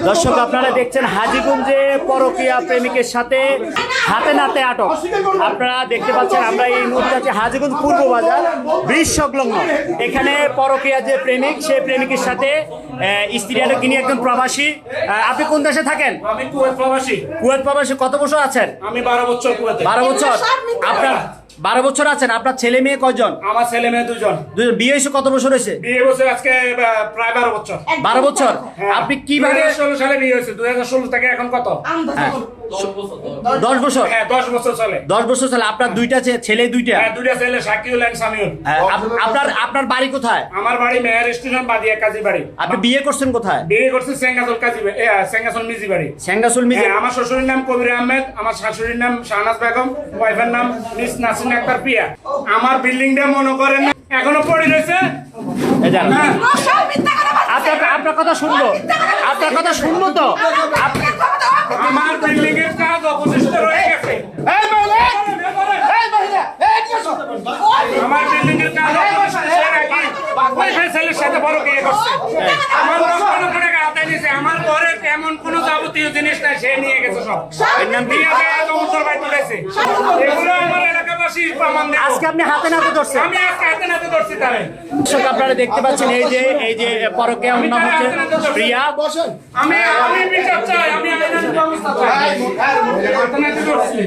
দর্শক আপনারা দেখছেন হাজীগঞ্জে পরকীয়া প্রেমিকের সাথে হাতে নাতে আটক। আপনারা দেখতে পাচ্ছেন আমরা এই মুহূর্তে আছি হাজীগঞ্জ পূর্ব বাজার ব্রিজ সংলগ্ন। এখানে পরকীয়া যে প্রেমিক সেই প্রেমিকের সাথে স্ত্রী আটক, তিনি একজন প্রবাসী। আপনি কোন দেশে থাকেন? আমি কুয়েত প্রবাসী। কুয়েত প্রবাসী। কত বছর আছেন? আমি 12 বছর কুয়েতে। 12 বছর। আপনার 12 বছর আছেন। আপনার ছেলে মেয়ে কয়জন? আমার ছেলে মেয়ে দুজন। বিয়ে হয়েছে কত বছর হয়েছে? বিয়ে বছর আজকে প্রায় 12 বছর। 12 বছর। আপনি কিভাবে? 2016 সালে বিয়ে হয়েছে। 2016 থেকে এখন কত? 10 বছর। হ্যাঁ 10 বছর চলে। 10 বছর চলে। আপনার দুইটা ছেলে? দুইটা। হ্যাঁ দুইটা ছেলে, শাকিউল এন্ড সামিউল। আপনার বাড়ি কোথায়? আমার বাড়ি মেহের স্টেশন বাদিয়া কাজী বাড়ি। আপনি বিয়ে করছেন কোথায়? বিয়ে করছি সেঙ্গাসুল কাজী সেঙ্গাসুল মিজি বাড়ি। সেঙ্গাসুল মিজি। আমার শ্বশুরের নাম কবির আহমেদ, আমার শাশুড়ির নাম শাহনাজ বেগম, ওয়াইফের নাম মিস নাসরিন আক্তার পিয়া। আমার বিল্ডিংটা মনে করেন না এখনো পড়ে রয়েছে। আপনার কথা শুনবো, আপনার কথা শুনবো তো। আমার বিল্ডিং এর কাজ অবশিষ্ট রয়ে গেছে। আমার বিল্ডিং এর কাজ ছেলের সাথে বড় বিয়ে করছে। আমার 10 লক্ষ টাকা হাতে নিয়েছে। আমার ঘরে এমন কোন যাবতীয় জিনিস নাই, সে নিয়ে গেছে সব। বিয়ে উত্তর বাড়ি তুলেছে। এগুলো আমার এলাকাবাসী প্রমাণ দেব। আজকে আপনি হাতে নাতে ধরছেন? আমি আজকে হাতে নাতে ধরছি তারে। দর্শক আপনারা দেখতে পাচ্ছেন এই যে পরকীয়া নাম হচ্ছে প্রিয়া। আমি বিচার চাই, আমি আইনের ব্যবস্থা চাই। হাতে নাতে ধরছি।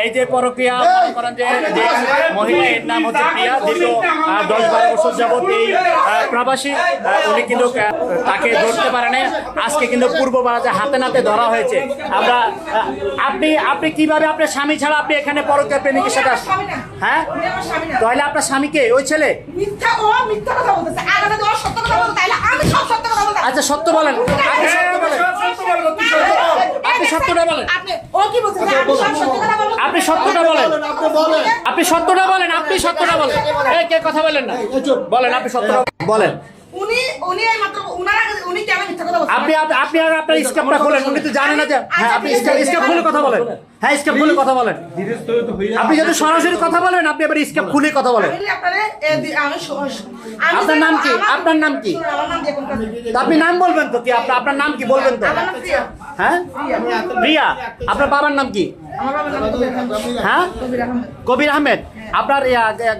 এই যে পরকীয়া করেন যে মহিলার নাম হচ্ছে প্রিয়া। দীর্ঘ 10-12 বছর যাবত এই প্রবাসী, উনি কিন্তু তাকে ধরতে পারে না। আজকে কিন্তু পূর্ব বাজারে হাতে নাতে ধরা হয়েছে। আমরা আপনি কিভাবে আপনার স্বামী ছাড়া আপনি এখানে পরকীয়া প্রেমিকের সাথে আসছেন? হ্যাঁ, তাহলে আপনার স্বামীকে? ওই ছেলে মিথ্যা কথা বলতেছে। আগে তো সত্য কথা বলতে, তাইলে আমি সব সত্য কথা বলতে। আচ্ছা সত্য বলেন, আপনি সত্য বলেন, আপনি সত্যটা বলেন। আপনি ও কি বলছেন? আমি সব সত্য কথা বলবো। আপনি সত্যটা বলেন, আপনি সত্যটা বলেন, আপনি সত্যটা বলেন। এই কে কথা বলেন না, বলেন আপনি সত্যটা বলেন। উনি মাত্র উনি কেন মিথ্যা কথা বলছেন? আপনি আর আপনার স্ক্রিপ্টটা খোলেন। উনি তো জানেন না যে হ্যাঁ আপনি স্ক্রিপ্ট খুলে কথা বলেন। হ্যাঁ স্ক্রিপ্ট খুলে কথা বলেন। আপনি যদি সরাসরি কথা বলেন, আপনি এবার স্ক্রিপ্ট খুলে কথা বলেন। আপনার নাম কি? আপনার নাম কি? আপনি নাম বলবেন তো? কি আপনার নাম কি বলবেন তো? হ্যাঁ প্রিয়া। আপনার বাবার নাম কি? হ্যাঁ কবির আহমেদ। আপনার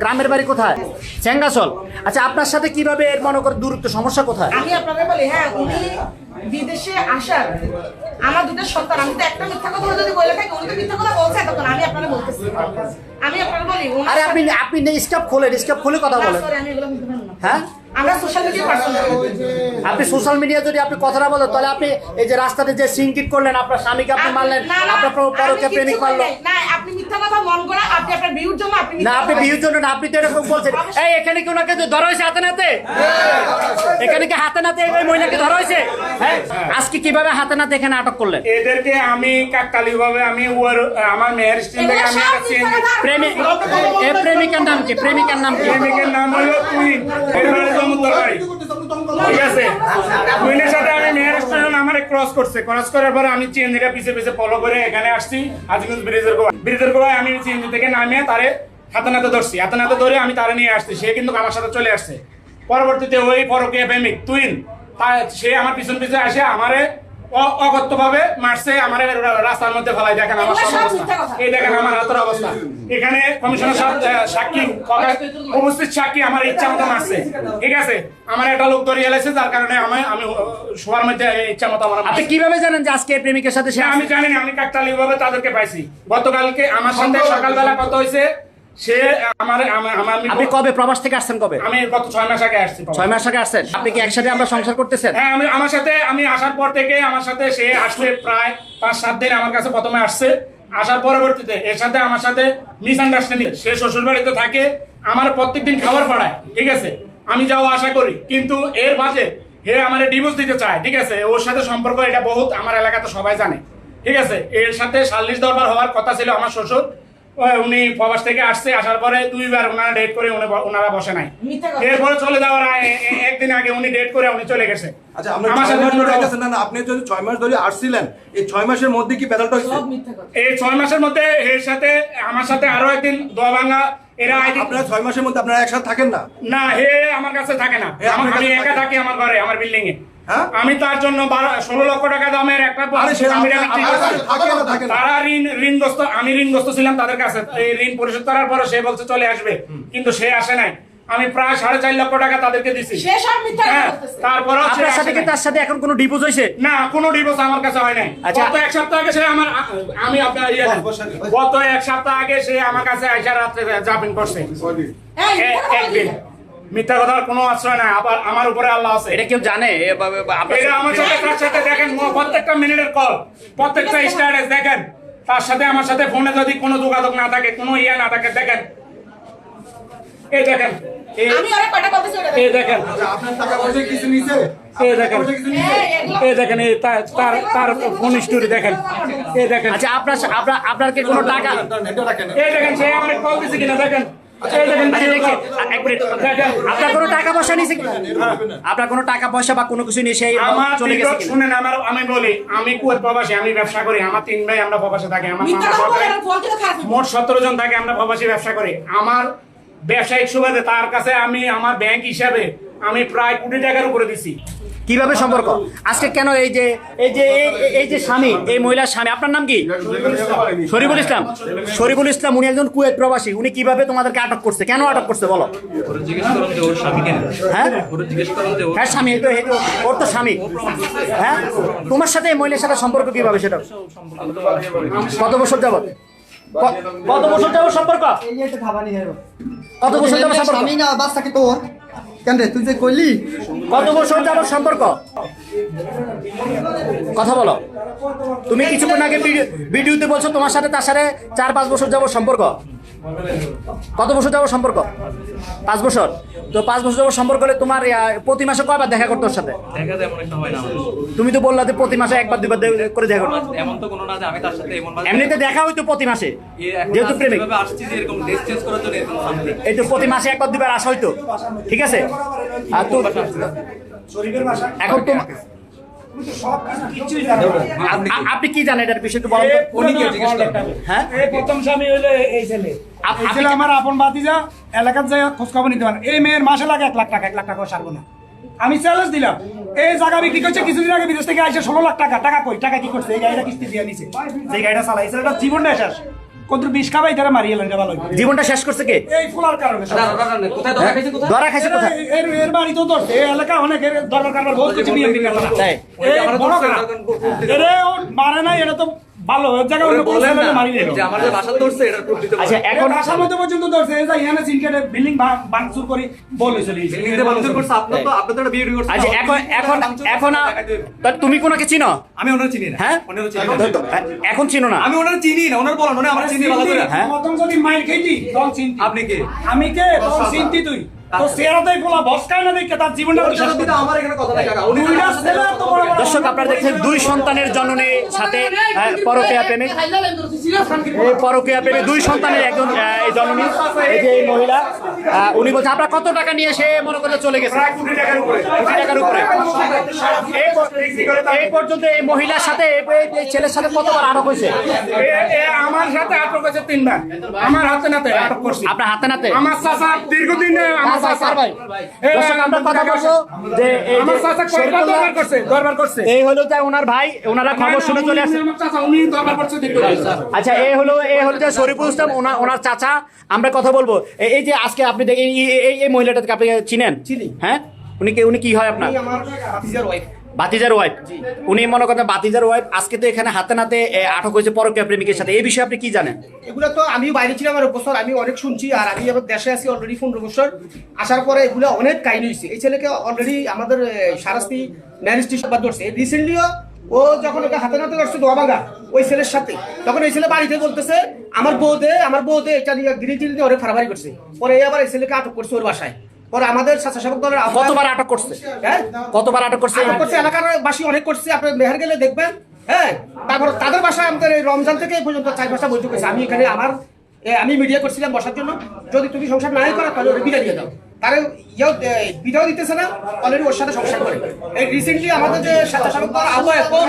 গ্রামের বাড়ি কোথায়? সেঙ্গাসল। আচ্ছা আপনার সাথে কিভাবে এর মনে করে দূরত্ব, সমস্যা কোথায়? আমি আপনাদের বলি, হ্যাঁ উনি বিদেশে আসার আমার দুটো সন্তান। আমি তো একটা মিথ্যা কথা যদি বলে থাকি, উনি তো মিথ্যা কথা বলছে, তখন আমি আপনাদের বলতেছি। আমি আপনাদের বলি, আরে আপনি স্ক্রিপ্ট খোলেন, স্ক্রিপ্ট খুলে কথা বলেন। আমি এগুলো বলতে পারবো না। হ্যাঁ আমরা সোশ্যাল মিডিয়া পারসন। আপনি সোশ্যাল মিডিয়া যদি আপনি কথাটা বলেন, তাহলে আপনি এই যে রাস্তাতে যে সিনকিট করলেন, আপনার স্বামীকে আপনি মারলেন, আপনার পরকীয়া প্রেমিক মারলো। না আপনি মিথ্যা কথা মন করা, আপনি আপনার ভিউর জন্য আপনি না, আপনি ভিউর জন্য না, আপনি তো এরকম বলছেন। এই এখানে কি ওনাকে ধরা হয়েছে হাতে নাতে? এখানে কি হাতে নাতে এই মহিলাকে ধরা হয়েছে? হ্যাঁ আজকে কিভাবে হাতে নাতে এখানে আটক করলেন? এদেরকে আমি কাকতালীয় ভাবে আমি আমার মেয়ের স্ত্রী থেকে আমি একটা চেঞ্জ। প্রেমিকার নাম কি? প্রেমিকার নাম কি? প্রেমিকের নাম হলো কুইন। ঠিক আছে, কুইনের সাথে আমি মেয়ের স্টেশন আমার ক্রস করার পরে আমি চেঞ্জিটা পিছে ফলো করে এখানে আসছি হাজীগঞ্জ ব্রিজের গোড়ায়। আমি চেঞ্জি থেকে নামিয়ে তারে হাতে নাতে ধরছি। হাতে নাতে ধরে আমি তারে নিয়ে আসছি। সে কিন্তু আমার সাথে চলে আসছে। পরবর্তীতে ওই পরকীয়া প্রেমিক তুইন সে আমার পিছন আসে আমারে অগত্য ভাবে মারছে। আমার রাস্তার মধ্যে ফেলাই। দেখেন আমার এই দেখেন আমার হাতের অবস্থা। এখানে কমিশনার সাক্ষী উপস্থিত সাক্ষী আমার ইচ্ছা মতো মারছে। ঠিক আছে, আমার একটা লোক ধরিয়ে এলেছে, যার কারণে আমি সবার মধ্যে ইচ্ছা মতো আমার। আপনি কিভাবে জানেন যে আজকে প্রেমিকের সাথে? আমি জানি না, আমি কাকতালীয় ভাবে তাদেরকে পাইছি। গতকালকে আমার সাথে সকালবেলা কথা হয়েছে। সে আপনি কবে প্রবাস থেকে আসছেন? কবে? আমি গত 6 মাস আগে আসছি। 6 মাস আগে আসছেন। আপনি কি একসাথে আমরা সংসার করতেছেন? হ্যাঁ আমি আসার পর থেকে আমার সাথে সে আসলে প্রায় 5-7 দিন আমার কাছে প্রথমে আসছে। আসার পরবর্তীতে এর সাথে আমার সাথে মিসআন্ডারস্ট্যান্ডিং। সে শ্বশুর বাড়িতে থাকে, আমার প্রত্যেকদিন খাবার পাড়ায়। ঠিক আছে, আমি যাওয়া আশা করি, কিন্তু এর মাঝে হে আমার ডিভোর্স দিতে চায়। ঠিক আছে, ওর সাথে সম্পর্ক এটা বহুত আমার এলাকাতে সবাই জানে। ঠিক আছে, এর সাথে সালিশ দরবার হওয়ার কথা ছিল আমার শ্বশুর। উনি প্রবাস থেকে আসছে। আসার পরে 2 বার ওনারা ডেট করে ওনারা বসে নাই। এরপরে চলে যাওয়ার একদিন আগে উনি ডেট করে উনি চলে গেছে। আচ্ছা আমার সাথে না, আপনি যদি 6 মাস ধরে আসছিলেন, এই 6 মাসের মধ্যে কি পেদালটা হয়েছে? এই 6 মাসের মধ্যে এর সাথে আমার সাথে আরো একদিন দোয়া ভাঙা এরা আইডি আপনারা 6 মাসের মধ্যে আপনারা একসাথে থাকেন না? না, হে আমার কাছে থাকে না। আপনার আমি কাছে একা থাকে? থাকি আমার ঘরে, আমার বিল্ডিং এ। হ্যাঁ? আমি তার জন্য 16 লক্ষ টাকা দামের একটা আরে সে আমি আপনার ঠিক কাছে আছে। থাকে না, থাকে না? তারা ঋণগ্রস্ত, আমি ঋণগ্রস্ত ছিলাম তাদের কাছে। এই ঋণ পরিশোধ করার পরে সে বলছে চলে আসবে, কিন্তু সে আসে নাই। আমি প্রায় 4.5 লক্ষ টাকা তাদেরকে দিছি। সে সব মিথ্যা কথা হ্যাঁ, বলতেছে। তারপরেও সে আপনার আসে সাথে কি নাই। তার সাথে এখন কোনো ডিভোর্স হয়েছে? না, কোনো ডিভোর্স আমার কাছে হয় নাই। আচ্ছা। গত 1 সপ্তাহ আগে সে আমার আমি আপনার গত 1 সপ্তাহ আগে সে আমার কাছে আইসা রাত্রে জামিন করছে। এই, মিথ্যা কথা একদিন। বলবি? মিথ্যা কথার কোনো আশ্রয় নাই। আবার আমার উপরে আল্লাহ আছে। এটা কেউ জানে আপনার এটা আমার সাথে তার সাথে দেখেন, প্রত্যেকটা মিনিটের কল, প্রত্যেকটা স্ট্যাটাস দেখেন। তার সাথে আমার সাথে ফোনে যদি কোনো যোগাযোগ না থাকে, কোনো ইয়া না থাকে, দেখেন এই দেখেন, আমি অনেক কথা বলতেছি ওটা এই দেখে। দেখেন, আচ্ছা, আপনার টাকা পয়সা কিছু নিছে? এই দেখেন, টাকা পয়সা কিছু নিছে? এই, এগুলো- এই দেখেন, এই তার ফোন স্টোরি দেখেন, এই দেখেন, আচ্ছা আপনার কি কোনো টাকা এটা রাখেন। এই দেখেন সে আমার কল দিছে কিনা দেখেন, এই দেখেন, আচ্ছা, দেখি, এক মিনিট। দেখেন। আপনার কোনো টাকা পয়সা নিয়েছে কি? আপনার কোনো টাকা পয়সা বা কোনো কিছু নিয়ে সেই আমার চলে গেছে কি? শুনেন, আমি বলি, আমি কুয়েত প্রবাসী, আমি ব্যবসা করি। আমার 3 ভাই আমরা প্রবাসে থাকি। আমার মিথ্যা মামা কথা বলে সরকারি- আর ফোন করে খারাপ মোট 17 জন থাকে, আমরা প্রবাসী ব্যবসা করি। আমার ব্যবসায়িক সুবাদে তার কাছে আমি আমার ব্যাংক হিসাবে আমি প্রায় কোটি টাকার উপরে দিছি। কিভাবে সম্পর্ক আজকে কেন এই যে স্বামী, এই মহিলার স্বামী, আপনার নাম কি? শরীফুল ইসলাম। শরীফুল ইসলাম উনি একজন কুয়েত প্রবাসী। উনি কিভাবে তোমাদেরকে আটক করছে, কেন আটক করছে বলো? ওরা জিজ্ঞেস করেন যে ওর স্বামী কেন? হ্যাঁ ওরা জিজ্ঞেস করেন যে ওর হ্যাঁ স্বামী, ওর তো স্বামী। হ্যাঁ, তোমার সাথে এই মহিলার সাথে সম্পর্ক কিভাবে সেটা? কত বছর যাবত কত বছর যাবত সম্পর্ক? কত বছর যাবত সম্পর্ক? স্বামী না বাচ্চা কি তোর কেন রে তুই যে কইলি কত বছর যাবত সম্পর্ক? কথা বলো। তুমি কিছুক্ষণ আগে ভিডিওতে বলছো তোমার সাথে তার সাথে 4-5 বছর যাবত সম্পর্ক। কত বছর যাবত সম্পর্ক? 5 বছর। তো 5 বছর যাবত সম্পর্ক হলে তোমার প্রতি মাসে কয়বার দেখা করতো ওর সাথে? দেখা তেমন একটা হয় না আমাদের। তুমি তো বললা যে প্রতি মাসে 1-2 বার করে দেখা করতো। এমন তো কোনো না যে আমি তার সাথে এমন এমনিতে দেখা হইতো প্রতি মাসে, যেহেতু প্রেমিক। যেভাবে আসছি যে এরকম ড্রেস চেঞ্জ করার জন্য এরকম সামথিং। এই তো প্রতি মাসে 1-2 বার আসা হইতো, ঠিক আছে? আর তো এখন তো আপনি কি জানেন এটার বিষয়ে একটু বলেন তো? উনি কে জিজ্ঞেস করেন? হ্যাঁ, এই প্রথম স্বামী হইলো এই ছেলে। আপনি এই ছেলে আমার আপন ভাতিজা, এলাকার যায় খোঁজ খবর নিতে পারেন। এই মেয়ের মাসে লাগে 1 লাখ টাকা, 1 লাখ টাকা সারবো না। আমি চ্যালেঞ্জ দিলাম, এই জায়গা বিক্রি করছে কিছুদিন আগে বিদেশ থেকে আইসে 16 লাখ টাকা। টাকা কই? টাকা কি করছে? এই গাড়িটা কিস্তি দিয়ে নিছে, যে গাড়িটা চালাইছে এটা জীবনটা শেষ। কত বিষ খাবাই তারা মারিয়ে এলেন, ভালো জীবনটা শেষ করছে কে? এই ফুলার কারণে সব। কোথায় ধরা খাইছে কোথায়? ধরা খাইছে কোথায়? এর বাড়ি তো ধরছে, এই এলাকা অনেক দরকার কারবার বহুত কিছু বিএমপি কারবার। তাই? এই বড় কারা? এরে ও মারে নাই, এটা তো ভালো ওই জায়গায় অন্য কোনো বলেন না ছেলে মারি দিল। যে আমার যে বাসা ধরছে এটার প্রুফ দিতে আচ্ছা পারবেন। এখন আসার মধ্যে পর্যন্ত ধরছে, এই যে ইহানে সিনকেটে বিল্ডিং ভাঙচুর করে বলে চলে গেছে। বিল্ডিংতে ভাঙচুর করছে আপনার তো আপনি তো একটা বিয়ে করছেন। আচ্ছা এখন তুমি কোনাকে চিনো? আমি ওনার চিনি না। হ্যাঁ, ওনারও চিনি না। এখন চিনো না? আমি ওনার চিনি না, ওনার বলেন, উনি আমার চিনি ভালো করে। হ্যাঁ? প্রথম যদি মাইর খেয়েছি তখন চিনতি। আপনি কে? আমি কে? তখন চিনতি তুই। তো চেহারাতেই বলা বস খায় না দেখে তার জীবনটা ওর তুই শেষ সাথে করবি। তো আমার এখানে কথা নাই কাকা। উনি দুইটা ছেলে এত বড় বড়- দর্শক আপনারা দেখছেন 2 সন্তানের জননীর সাথে পরকীয়া প্রেমিক, এই পরকীয়া প্রেমিক 2 সন্তানের একজন এই জননী, এই যে এই মহিলা, উনি বলছে আপনার কত টাকা নিয়ে সে মনে করে চলে গেছে? প্রায় কোটি টাকার উপরে। কোটি টাকার উপরে। এই পর্যন্ত এই মহিলার সাথে এই ছেলের সাথে কতবার আটক হয়েছে? আমার সাথে আটক হয়েছে 3 বার। আমার হাতে নাতে আটক করছি। আপনার হাতে নাতে? আমার চাচা দীর্ঘদিন আমার চাচা ভাই, দর্শক আমরা কথা বলবো যে এই আমার চাচা কয়বার দরবার করছে, দরবার করছে। এই হলো যে ওনার ভাই, ওনারা খবর শুনে চলে আসছে। আমার চাচা উনি দরবার করছে দীর্ঘদিন। আচ্ছা এই হলো যে শরীফুল ইসলাম, ওনার চাচা। আমরা কথা বলবো এই যে আজকে আপনি দেখেন এই মহিলাটাকে আপনি চিনেন? চিনি। হ্যাঁ, উনি কি হয় আপনার? আমার ভাতিজার ওয়াইফ বাতিজার ওয়াইফ। উনি মনে করেন বাতিজার ওয়াইফ। আজকে তো এখানে হাতে নাতে আটক হয়েছে পরকীয়া প্রেমিকের সাথে। এই বিষয়ে আপনি কি জানেন? এগুলো তো আমি বাইরে ছিলাম আর বছর আমি অনেক শুনছি আর আমি আবার দেশে আছি অলরেডি 15 বছর আসার পরে এগুলো অনেক কাহিনী হয়েছে। এই ছেলেকে অলরেডি আমাদের সারাস্তি ম্যারিস্ট্রি সভা ধরছে রিসেন্টলিও। ও যখন ওকে হাতে নাতে ধরছে দোয়াবাঙ্গা ওই ছেলের সাথে, তখন এই ছেলে বাড়িতে বলতেছে আমার বউদে এটা নিয়ে গিরিটিল নিয়ে অনেক ফারাফারি করছে। পরে আবার এই ছেলেকে আটক করছে ওর বাসায়। পরে আমাদের স্বেচ্ছাসেবক দলের কতবার আটক করছে? হ্যাঁ কতবার আটক করছে? আটক করছে, এলাকার বাসী অনেক করছে, আপনি মেহের গেলে দেখবেন। হ্যাঁ, তারপর তাদের বাসায় আমাদের এই রমজান থেকে এই পর্যন্ত 4-5টা বৈঠক হয়েছে। আমি এখানে আমি মিডিয়া করছিলাম বসার জন্য, যদি তুমি সংসার নাই করো তাহলে ওরা বিদায় দিয়ে দাও। তারে বিদায় দিতেছে না, অলরেডি ওর সাথে সংসার করে। এই রিসেন্টলি আমাদের যে স্বেচ্ছাসেবক দল আহ্বায়ক পৌর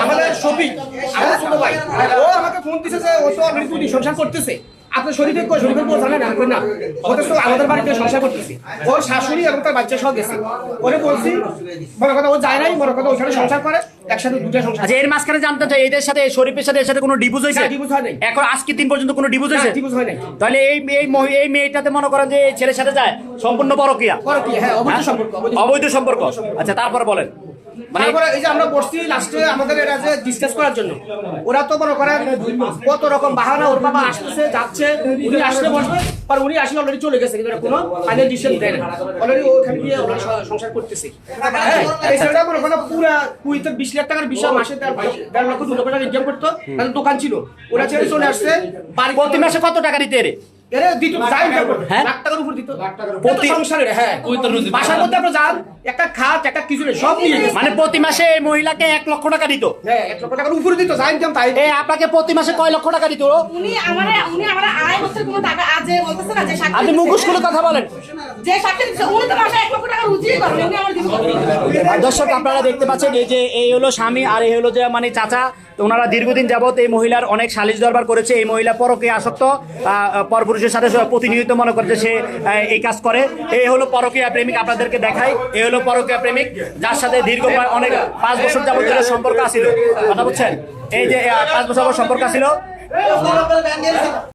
আমাদের শফিক, আমাদের ছোট ভাই, ও আমাকে ফোন দিছে যে ও তো অলরেডি 2 দিন সংসার করতেছে। আপনার শরীরে শরীরের বউ জানেন না না অথচ আমাদের বাড়িতে সংসার করতেছি ওর শাশুড়ি এবং তার বাচ্চা সব গেছে ওরে বলছি বড় কথা ও যায় নাই বড় কথা ওখানে সংসার করে একসাথে দুটো সংসার আচ্ছা, এর মাঝখানে জানতে চাই এদের সাথে শরীফের সাথে এর সাথে কোনো ডিভোর্স হয়েছে? না, divorce হয় নাই। এখন আজকে দিন পর্যন্ত কোনো ডিভোর্স হয়েছে? ডিভোর্স হয় নাই তাহলে এই মেয়েটাতে মনে করেন যে এই ছেলের সাথে যায় সম্পূর্ণ পরকীয়া, পরে কি হ্যাঁ অবৈধ হ্যাঁ? সম্পর্ক অবৈধ সম্পর্ক। আচ্ছা, তারপরে বলেন। মানে তারপরে এই যে আমরা বসছি লাস্টে আমাদের এরা যে ডিসকাস করার জন্য ওরা তো মনে করেন কত রকম বাহানা ওর বাবা আসতেছে যাচ্ছে উনি আসলে বসবে আর উনি আসলে অলরেডি চলে গেছে কিন্তু এরা কোনো ফাইনাল ডিসিশন দেয় না অলরেডি ওখানে গিয়ে ওরা সংসার করতেছে হ্যাঁ, এই ছেলেটা মনে করেন পুরা কুইতে 20 লাখ টাকার বিষয় মাসে 1.5 লক্ষ 2 লক্ষ টাকা ইনকাম করতো তাদের দোকান ছিল ওরা ছেড়ে চলে আসছে বাড়ি প্রতি মাসে কত টাকা দিতে এরে? এরে দিত যাই ইনকাম করতো হ্যাঁ? লাখ টাকার উপর দিত প্রতি সংসারে হ্যাঁ বাসার মধ্যে আপনি যান একটা খাট একটা কিছু নেই সব নিয়ে গেছে মানে প্রতি মাসে এই মহিলাকে 1 লক্ষ টাকা দিত? হ্যাঁ 1 লক্ষ টাকার উপরে দিত যাই ইনকাম তাই আপনাকে প্রতি মাসে কয় লক্ষ টাকা দিত? উনি আমার আড়াই বছর কোনো টাকা আজ বলতেছে না যে সাক্ষী আপনি দিচ্ছে। মুখোশ খুলে কথা বলেন। যে সাক্ষী দিচ্ছে উনি তো মাসে 1 লক্ষ টাকা রুজিয়ে করেন উনি আমার দিব। দর্শক, আপনারা দেখতে পাচ্ছেন এই যে এই হলো স্বামী আর এই হলো যে মানে চাচা। তো ওনারা দীর্ঘদিন যাবত এই মহিলার অনেক সালিশ দরবার করেছে। এই মহিলা পরকীয়া আসক্ত, পরপুরুষের সাথে প্রতিনিয়ত মনে করছে সে এই কাজ করে। এই হলো পরকীয়া প্রেমিক, আপনাদেরকে দেখাই। এই হলো পরকীয়া প্রেমিক যার সাথে দীর্ঘ প্রায় অনেক 5 বছর যাবত ধরে সম্পর্ক আছিল। কথা বুঝছেন? এই যে 5 বছর সম্পর্ক ছিল।